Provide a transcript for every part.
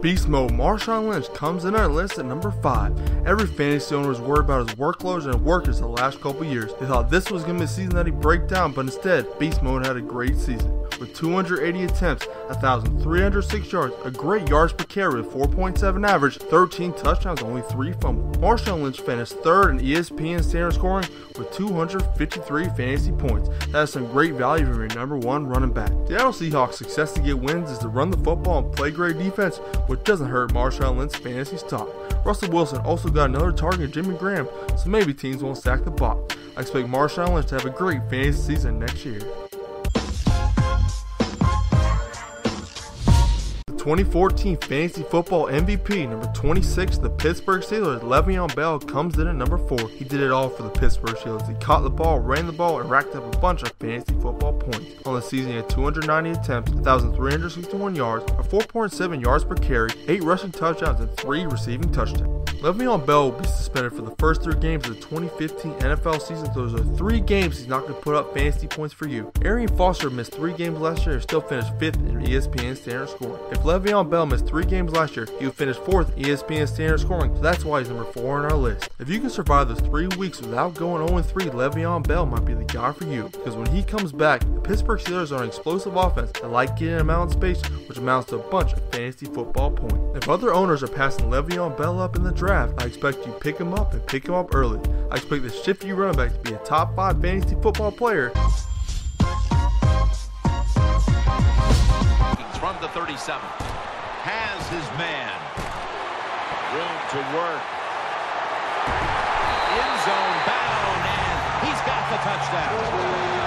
Beast mode, Marshawn Lynch comes in our list at number 5. Every fantasy owner was worried about his workloads and workers the last couple years. They thought this was going to be a season that he'd break down, but instead, Beast mode had a great season. With 280 attempts, 1,306 yards, a great yards per carry with 4.7 average, 13 touchdowns, only 3 fumbles. Marshawn Lynch finished 3rd in ESPN standard scoring with 253 fantasy points. That is some great value from your number 1 running back. Seattle Seahawks' success to get wins is to run the football and play great defense, which doesn't hurt Marshawn Lynch's fantasy stock. Russell Wilson also got another target in Jimmy Graham, so maybe teams won't stack the box. I expect Marshawn Lynch to have a great fantasy season next year. 2014 Fantasy Football MVP, number 26, the Pittsburgh Steelers, Le'Veon Bell comes in at number 4. He did it all for the Pittsburgh Steelers. He caught the ball, ran the ball, and racked up a bunch of fantasy football points. On the season, he had 290 attempts, 1,361 yards, a 4.7 yards per carry, 8 rushing touchdowns, and 3 receiving touchdowns. Le'Veon Bell will be suspended for the first 3 games of the 2015 NFL season, so those are 3 games he's not going to put up fantasy points for you. Arian Foster missed 3 games last year and still finished 5th in ESPN standard scoring. If Le'Veon Bell missed 3 games last year, he would finish 4th in ESPN standard scoring, so that's why he's number 4 on our list. If you can survive those 3 weeks without going 0-3, Le'Veon Bell might be the guy for you, because when he comes back, the Pittsburgh Steelers are an explosive offense that like getting him out in space, which amounts to a bunch of fantasy football points. If other owners are passing Le'Veon Bell up in the draft, I expect you pick him up and pick him up early. I expect the shifty running back to be a top 5 fantasy football player. From the 37, has his man, room to work, end zone bound, and he's got the touchdown.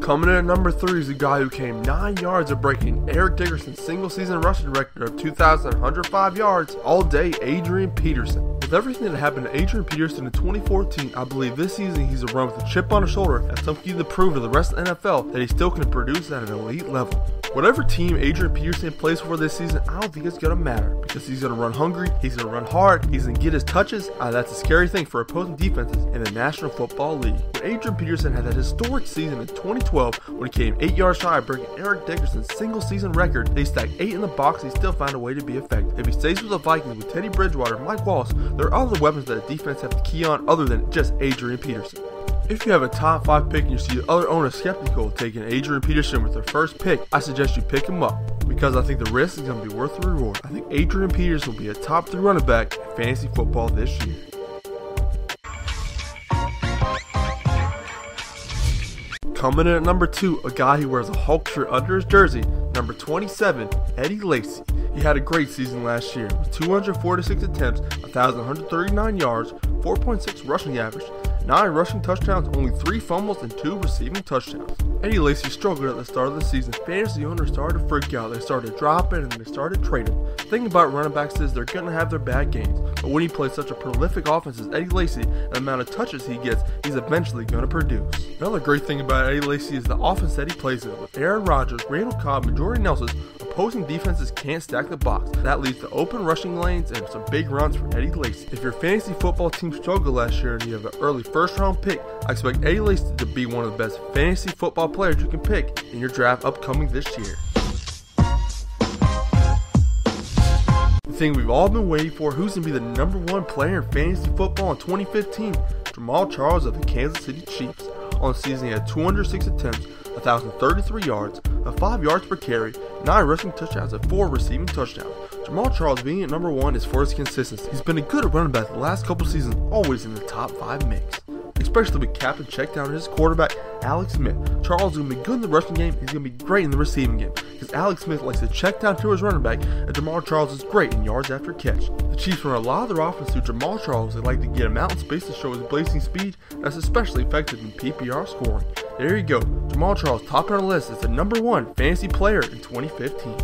Coming in at number 3 is a guy who came 9 yards of breaking Eric Dickerson's single-season rushing record of 2,105 yards all day, Adrian Peterson. With everything that happened to Adrian Peterson in 2014, I believe this season he's a run with a chip on his shoulder and something to prove to the rest of the NFL that he still can produce at an elite level. Whatever team Adrian Peterson plays for this season, I don't think it's going to matter because he's going to run hungry, he's going to run hard, he's going to get his touches. That's a scary thing for opposing defenses in the National Football League. When Adrian Peterson had that historic season in 2012 when he came 8 yards shy of breaking Eric Dickerson's single-season record, they stacked 8 in the box and he still found a way to be effective. If he stays with the Vikings with Teddy Bridgewater and Mike Wallace, there are other weapons that the defense have to key on other than just Adrian Peterson. If you have a top 5 pick and you see the other owners skeptical of taking Adrian Peterson with their first pick, I suggest you pick him up because I think the risk is going to be worth the reward. I think Adrian Peterson will be a top 3 running back in fantasy football this year. Coming in at number 2, a guy who wears a Hulk shirt under his jersey, number 27, Eddie Lacy. He had a great season last year with 246 attempts, 1,139 yards, 4.6 rushing average, 9 rushing touchdowns, only 3 fumbles, and 2 receiving touchdowns. Eddie Lacy struggled at the start of the season. Fantasy owners started to freak out. They started dropping and they started trading. The thing about running backs is they're going to have their bad games, but when he plays such a prolific offense as Eddie Lacy and the amount of touches he gets, he's eventually going to produce. Another great thing about Eddie Lacy is the offense that he plays in. With Aaron Rodgers, Randall Cobb, and Jordy Nelson, opposing defenses can't stack the box. That leads to open rushing lanes and some big runs for Eddie Lacy. If your fantasy football team struggled last year and you have an early first-round pick, I expect Eddie Lacy to be one of the best fantasy football players you can pick in your draft upcoming this year. The thing we've all been waiting for, who's going to be the number 1 player in fantasy football in 2015? Jamaal Charles of the Kansas City Chiefs. On the season, he had 206 attempts, 1,033 yards, 5 yards per carry, 9 rushing touchdowns, and 4 receiving touchdowns. Jamaal Charles being at number 1 is for his consistency. He's been a good running back the last couple seasons, always in the top 5 mix. Especially with captain check down his quarterback, Alex Smith. Charles is going to be good in the rushing game, he's going to be great in the receiving game, because Alex Smith likes to check down to his running back, and Jamaal Charles is great in yards after catch. The Chiefs run a lot of their offense through Jamaal Charles. They like to get him out in space to show his blazing speed. That's especially effective in PPR scoring. There you go, Jamaal Charles top on our list as the number 1 fantasy player in 2015.